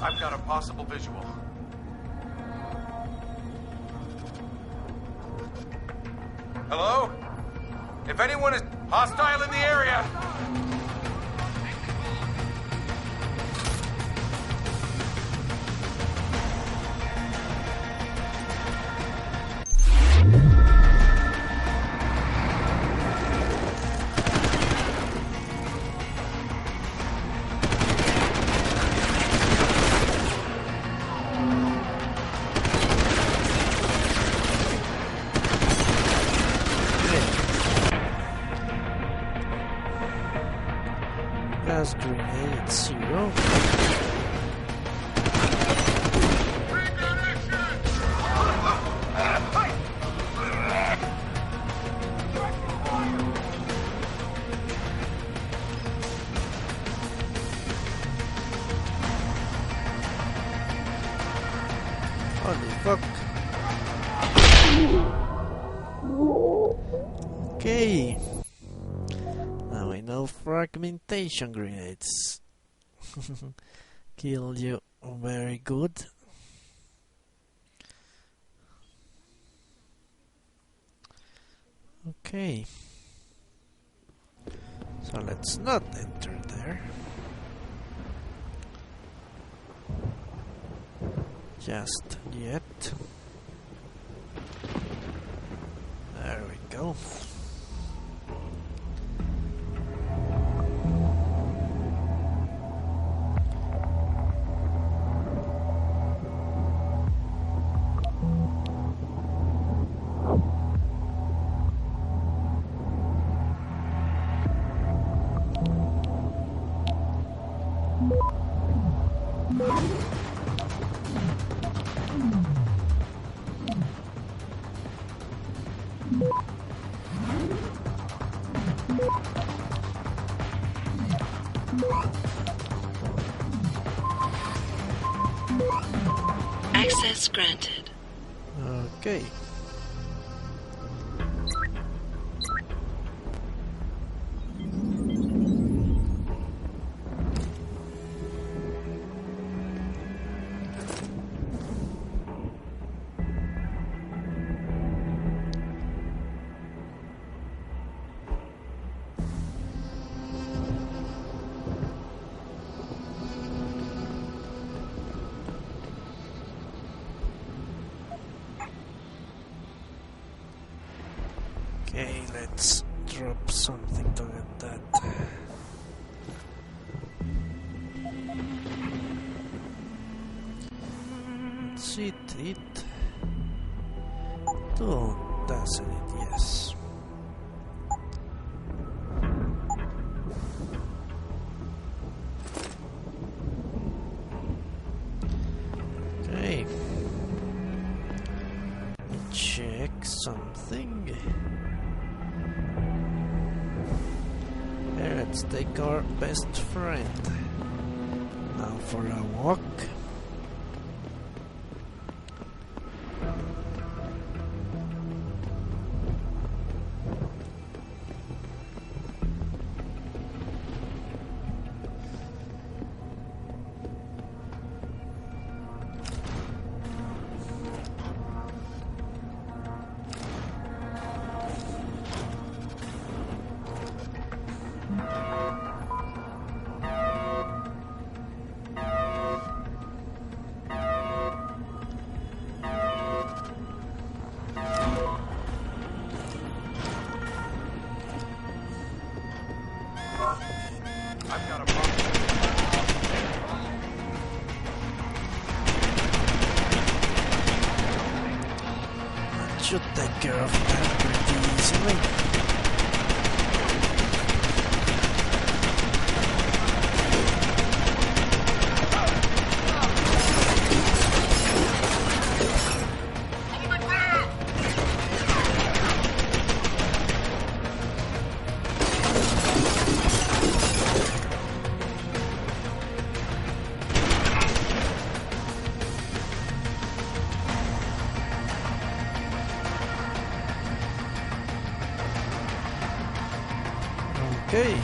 I've got a possible visual. Hello? If anyone is hostile in the area... Gas grenade 0. Holy fuck. Okay. Now I know fragmentation grenades. Kill you. Very good. Okay. So let's not enter there. Just yet. There we go. Access granted. Okay. Okay, let's drop something to get that. Let's eat it. Don't doesn't it? Yes. Okay. Let me check something. Let's take our best friend. Now for a walk. I've got a problem. That should take care of that pretty easily. Okay.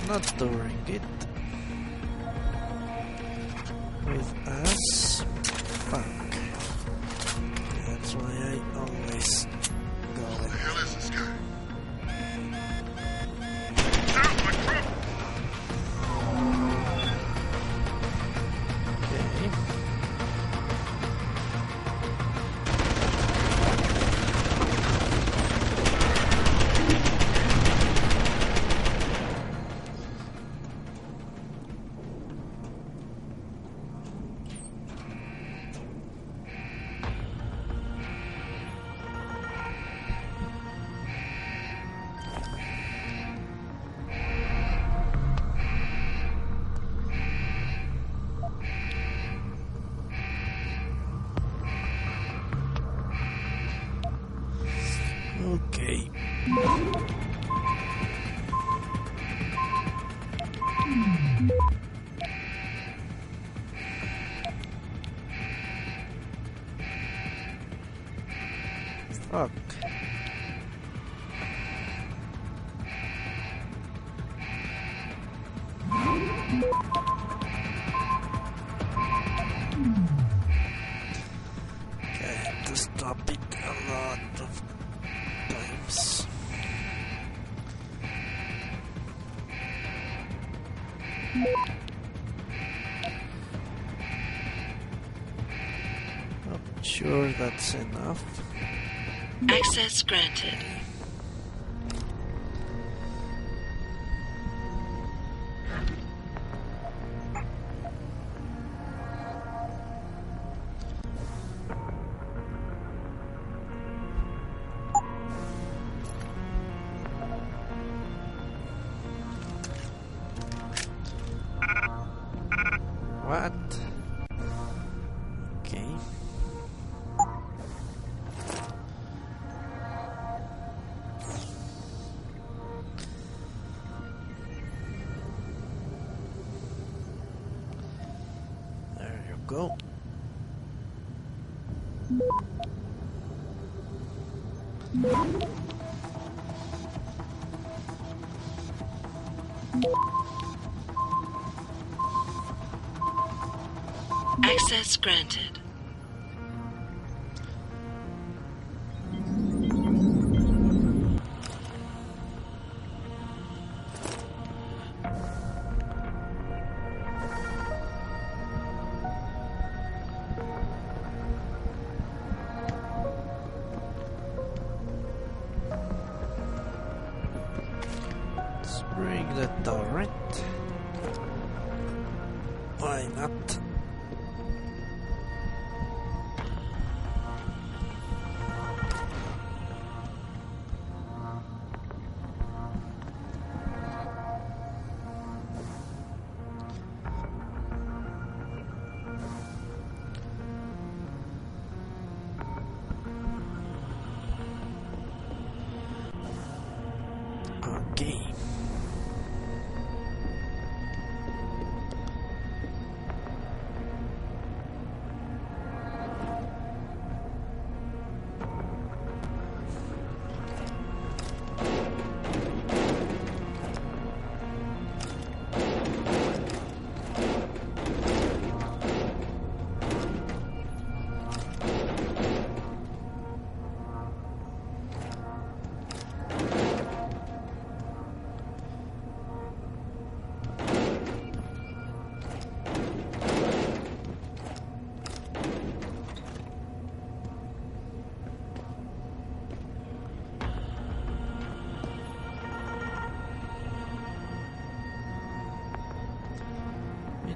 not doing it with us. Fuck. That's why I always go. What the hell is this guy? Okay. Okay. Fuck. Okay, I have to stop it a lot of times. Not sure that's enough. Access granted. What? Okay. There you go. Access granted. Let's bring the turret. Why not? Okay.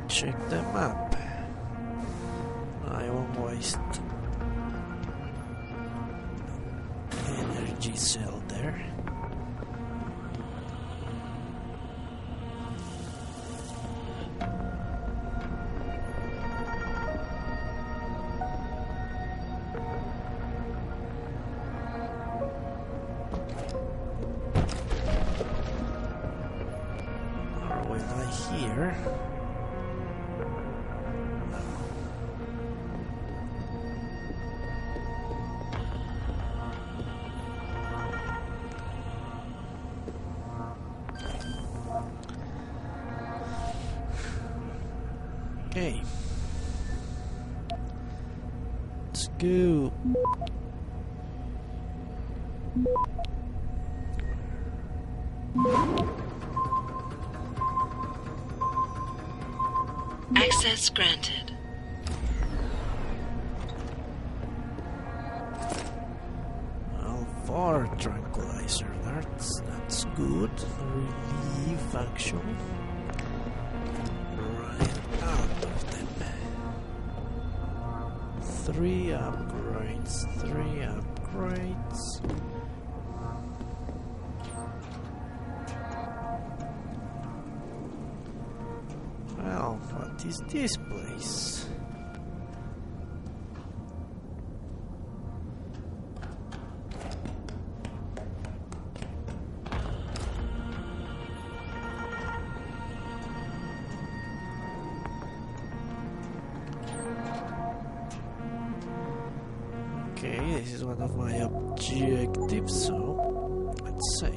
Check the map. I won't waste energy cell there. Or will I hear? Okay. Let's go. Access granted. Alpha tranquilizer. That's good. Relief action. Right out of them. 3 upgrades. 3 upgrades. Well, what is this place? Okay, this is one of my objectives, so let's save.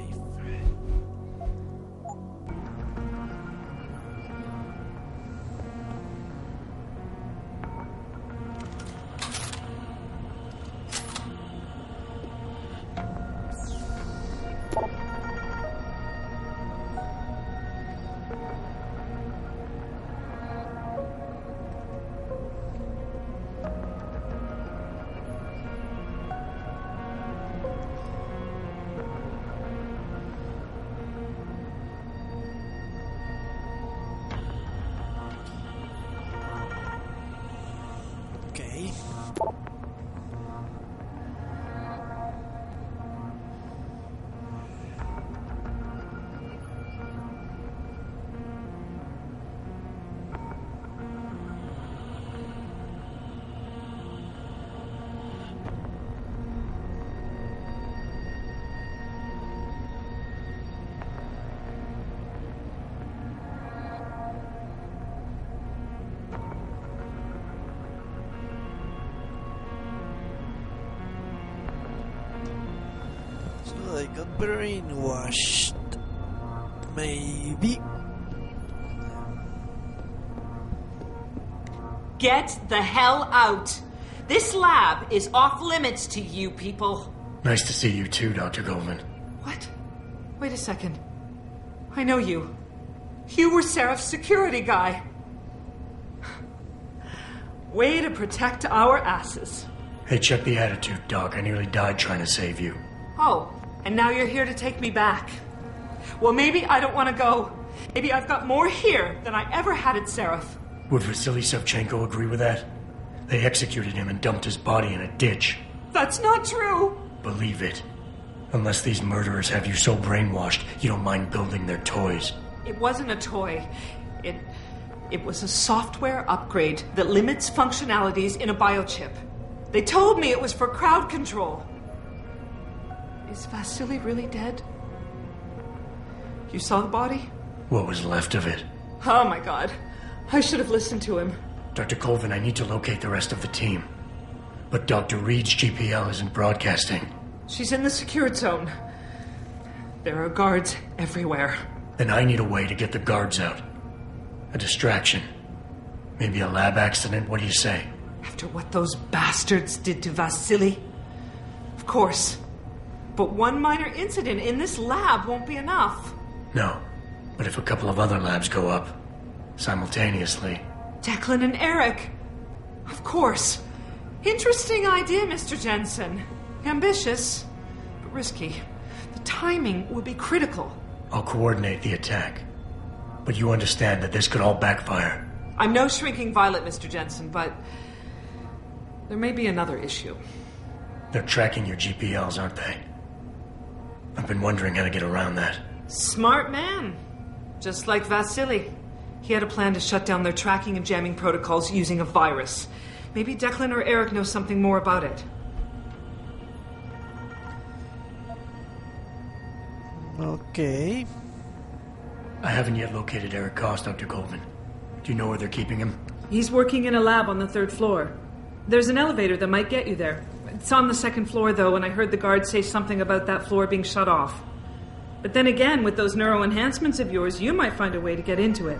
Okay. So I got brainwashed. Maybe. Get the hell out! This lab is off limits to you people. Nice to see you too, Dr. Goldman. What? Wait a second. I know you. You were Seraph's security guy. Way to protect our asses. Hey, check the attitude, Doc. I nearly died trying to save you. Oh, and now you're here to take me back. Well, maybe I don't want to go. Maybe I've got more here than I ever had at Seraph. Would Vasily Savchenko agree with that? They executed him and dumped his body in a ditch. That's not true! Believe it. Unless these murderers have you so brainwashed, you don't mind building their toys. It wasn't a toy. It was a software upgrade that limits functionalities in a biochip. They told me it was for crowd control. Is Vasily really dead? You saw the body? What was left of it? Oh my god. I should have listened to him. Dr. Colvin, I need to locate the rest of the team. But Dr. Reed's GPL isn't broadcasting. She's in the secured zone. There are guards everywhere. Then I need a way to get the guards out. A distraction. Maybe a lab accident, what do you say? After what those bastards did to Vasily? Of course. But one minor incident in this lab won't be enough. No. But if a couple of other labs go up, simultaneously... Declan and Eric. Of course. Interesting idea, Mr. Jensen. Ambitious, but risky. The timing will be critical. I'll coordinate the attack. But you understand that this could all backfire. I'm no shrinking violet, Mr. Jensen, but there may be another issue. They're tracking your GPLs, aren't they? I've been wondering how to get around that. Smart man. Just like Vasily. He had a plan to shut down their tracking and jamming protocols using a virus. Maybe Declan or Eric know something more about it. Okay. I haven't yet located Eric Koss, Dr. Colvin. Do you know where they're keeping him? He's working in a lab on the 3rd floor. There's an elevator that might get you there. It's on the 2nd floor, though, and I heard the guard say something about that floor being shut off. But then again, with those neuroenhancements of yours, you might find a way to get into it.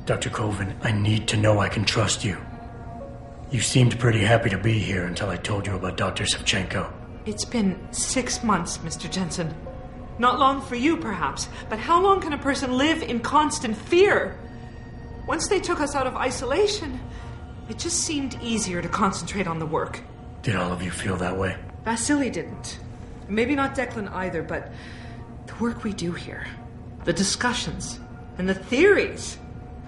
Dr. Colvin, I need to know I can trust you. You seemed pretty happy to be here until I told you about Dr. Savchenko. It's been 6 months, Mr. Jensen. Not long for you, perhaps, but how long can a person live in constant fear? Once they took us out of isolation, it just seemed easier to concentrate on the work. Did all of you feel that way? Vasily didn't. Maybe not Declan either, but the work we do here, the discussions, and the theories.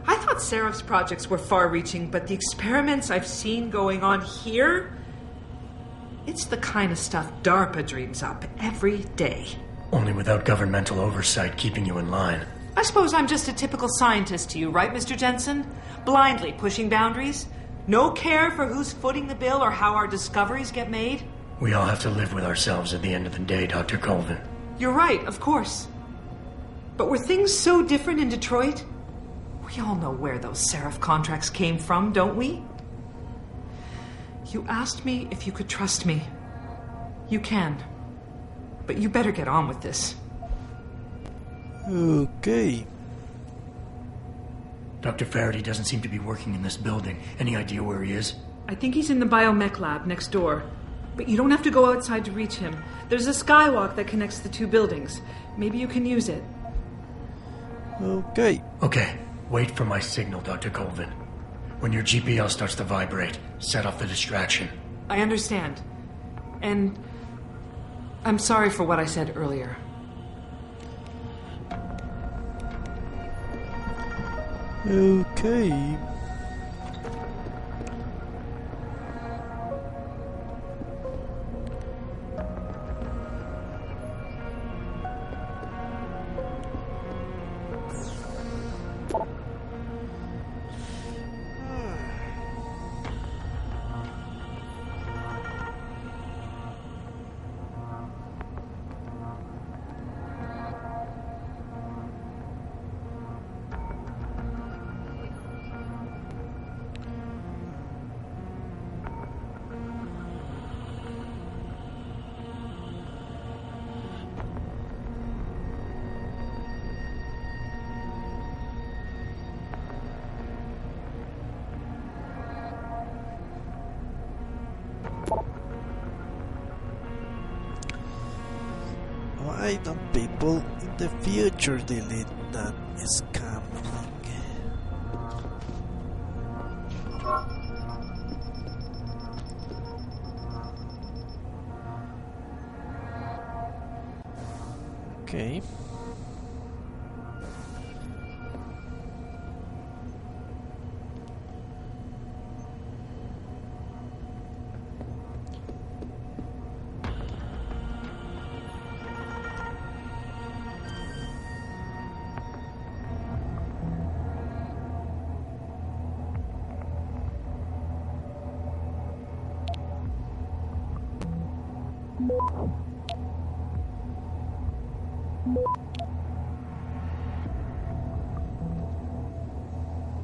I thought Seraph's projects were far-reaching, but the experiments I've seen going on here, it's the kind of stuff DARPA dreams up every day. Only without governmental oversight keeping you in line. I suppose I'm just a typical scientist to you, right, Mr. Jensen? Blindly pushing boundaries? No care for who's footing the bill or how our discoveries get made? We all have to live with ourselves at the end of the day, Dr. Colvin. You're right, of course. But were things so different in Detroit? We all know where those Seraph contracts came from, don't we? You asked me if you could trust me. You can. But you better get on with this. Okay. Dr. Faraday doesn't seem to be working in this building. Any idea where he is? I think he's in the biomech lab next door. But you don't have to go outside to reach him. There's a skywalk that connects the two buildings. Maybe you can use it. Okay. Okay. Wait for my signal, Dr. Colvin. When your GPL starts to vibrate, set off the distraction. I understand. And I'm sorry for what I said earlier. Okay. Why don't people in the future delete that scam link? Okay.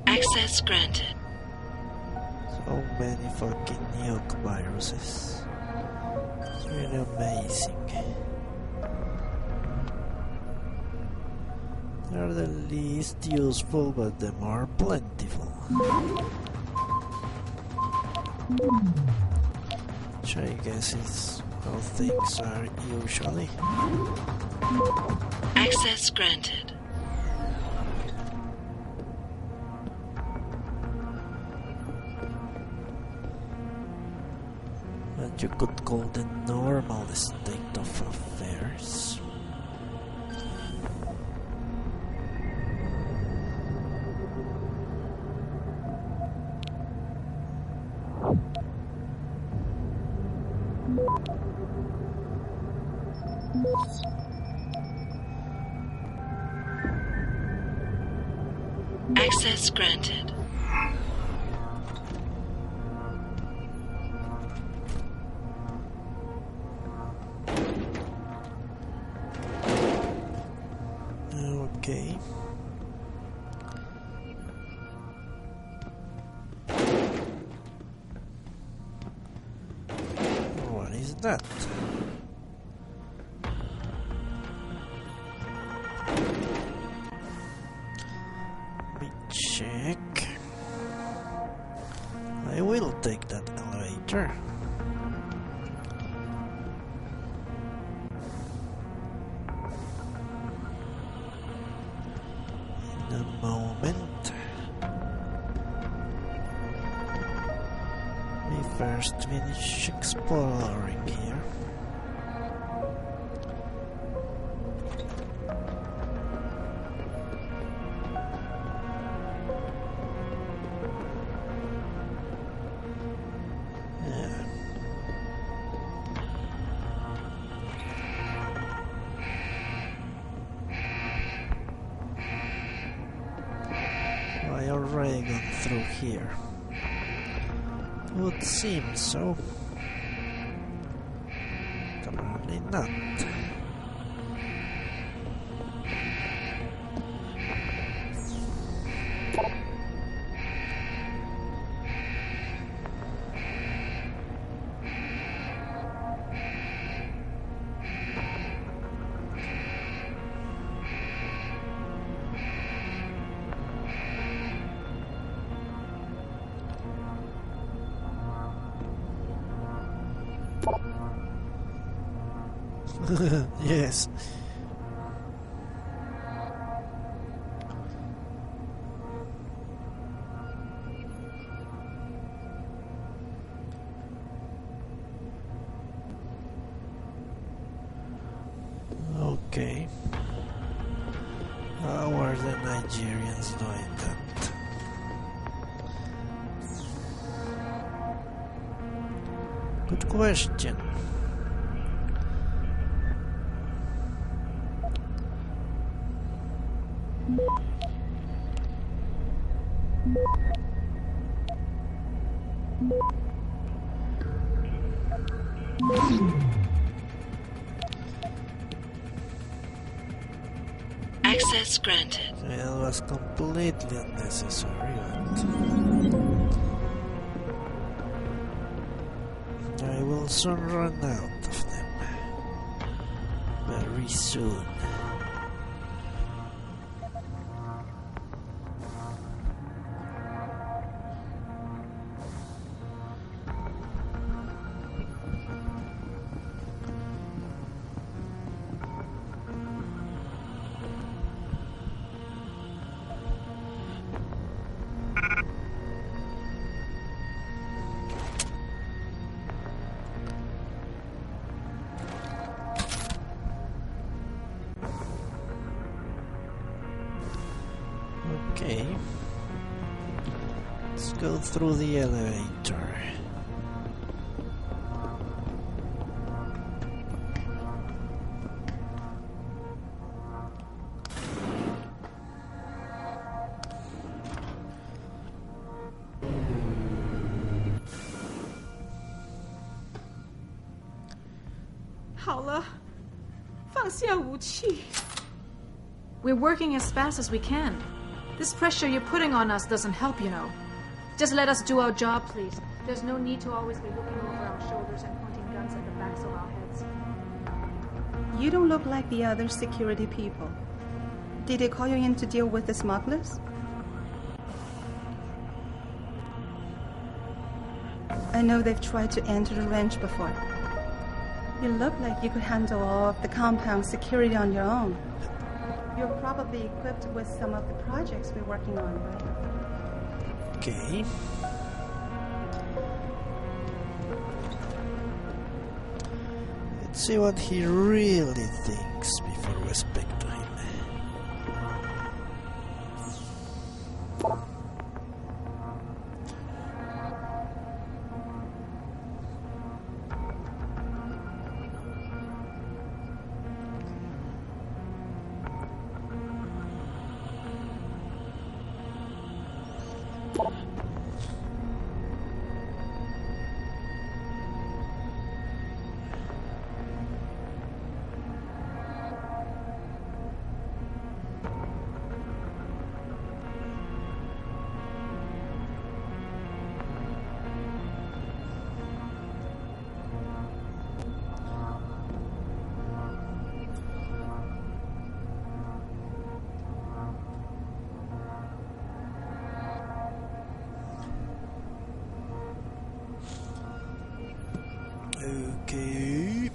Access granted. So many fucking nuke viruses. It's really amazing. They're the least useful, but them are plentiful. Which I guess is how things are usually. Access granted. What you could call the normal state of affairs. Access granted. Okay. What is that? check. I will take that elevator. In a moment. We first finish exploring here. I already gone through here. Would seem so. Apparently not. Yes. Okay. How are the Nigerians doing that? Good question. Access granted. It was completely unnecessary, but I will soon run out of them. Very soon. Okay. Let's go through the elevator. We're working as fast as we can. This pressure you're putting on us doesn't help, you know. Just let us do our job, please. There's no need to always be looking over our shoulders and pointing guns at the backs of our heads. You don't look like the other security people. Did they call you in to deal with the smugglers? I know they've tried to enter the ranch before. You look like you could handle all of the compound security on your own. You're probably equipped with some of the projects we're working on, right? Okay. Let's see what he really thinks before we speak to him. Okay.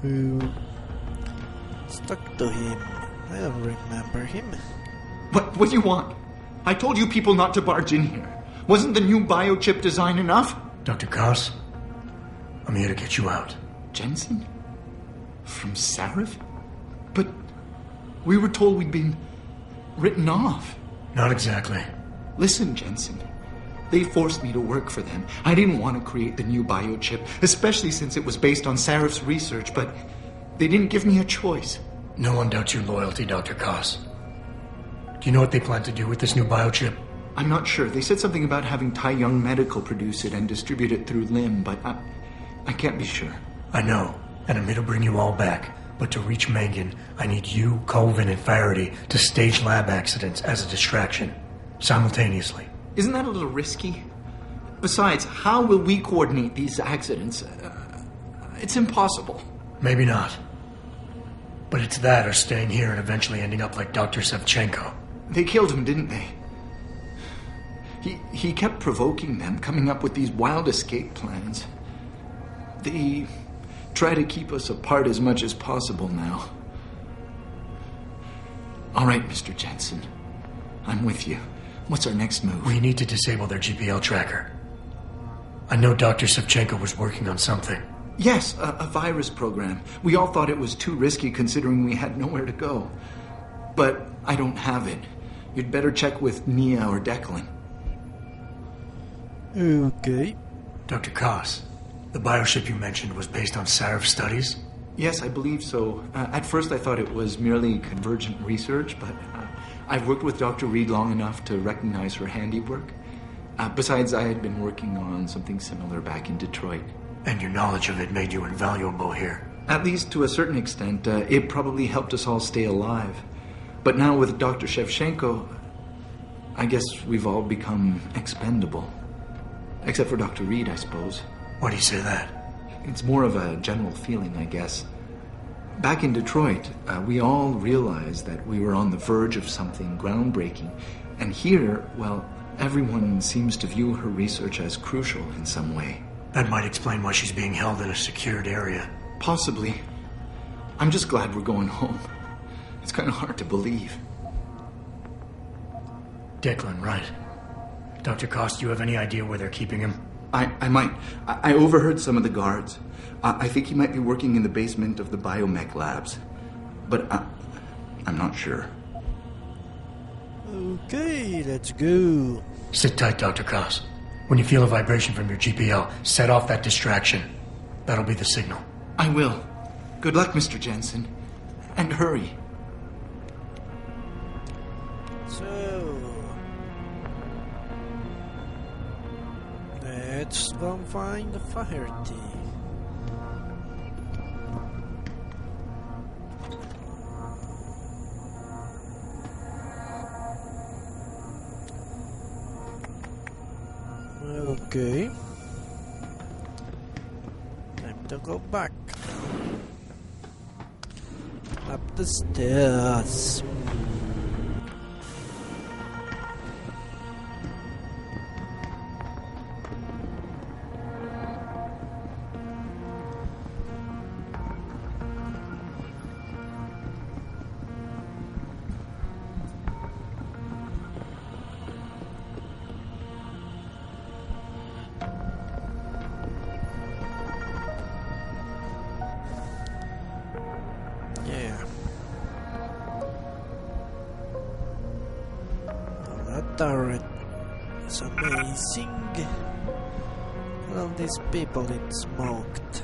Let's talk to him. I don't remember him. What do you want? I told you people not to barge in here. Wasn't the new biochip design enough? Dr. Koss, I'm here to get you out. Jensen? From Sarif? But we were told we'd been written off. Not exactly. Listen, Jensen. They forced me to work for them. I didn't want to create the new biochip, especially since it was based on Sarif's research, but they didn't give me a choice. No one doubts your loyalty, Dr. Koss. Do you know what they plan to do with this new biochip? I'm not sure. They said something about having Tai Young Medical produce it and distribute it through LIM, but I can't be sure. I know, and I'm here to bring you all back. But to reach Megan, I need you, Colvin, and Faraday to stage lab accidents as a distraction, simultaneously. Isn't that a little risky? Besides, how will we coordinate these accidents? It's impossible. Maybe not. But it's that or staying here and eventually ending up like Dr. Savchenko. They killed him, didn't they? He kept provoking them, coming up with these wild escape plans. They try to keep us apart as much as possible now. All right, Mr. Jensen. I'm with you. What's our next move? We need to disable their GPL tracker. I know Dr. Savchenko was working on something. Yes, a virus program. We all thought it was too risky considering we had nowhere to go. But I don't have it. You'd better check with Nia or Declan. Okay. Dr. Koss, the biochip you mentioned was based on Sarif studies? Yes, I believe so. At first I thought it was merely convergent research, but I've worked with Dr. Reed long enough to recognize her handiwork. Besides, I had been working on something similar back in Detroit. And your knowledge of it made you invaluable here. At least to a certain extent, it probably helped us all stay alive. But now with Dr. Shevchenko, I guess we've all become expendable. Except for Dr. Reed, I suppose. Why do you say that? It's more of a general feeling, I guess. Back in Detroit, we all realized that we were on the verge of something groundbreaking. And here, well, everyone seems to view her research as crucial in some way. That might explain why she's being held in a secured area. Possibly. I'm just glad we're going home. It's kind of hard to believe. Declan, right. Dr. Koss, do you have any idea where they're keeping him? I might. I overheard some of the guards. I think he might be working in the basement of the biomech labs. But I'm not sure. Okay, let's go. Sit tight, Dr. Koss. When you feel a vibration from your GPL, set off that distraction. That'll be the signal. I will. Good luck, Mr. Jensen. And hurry. So, let's go find the fire tea. Okay. Time to go back. Up the stairs. Turret is amazing. All these people it smoked.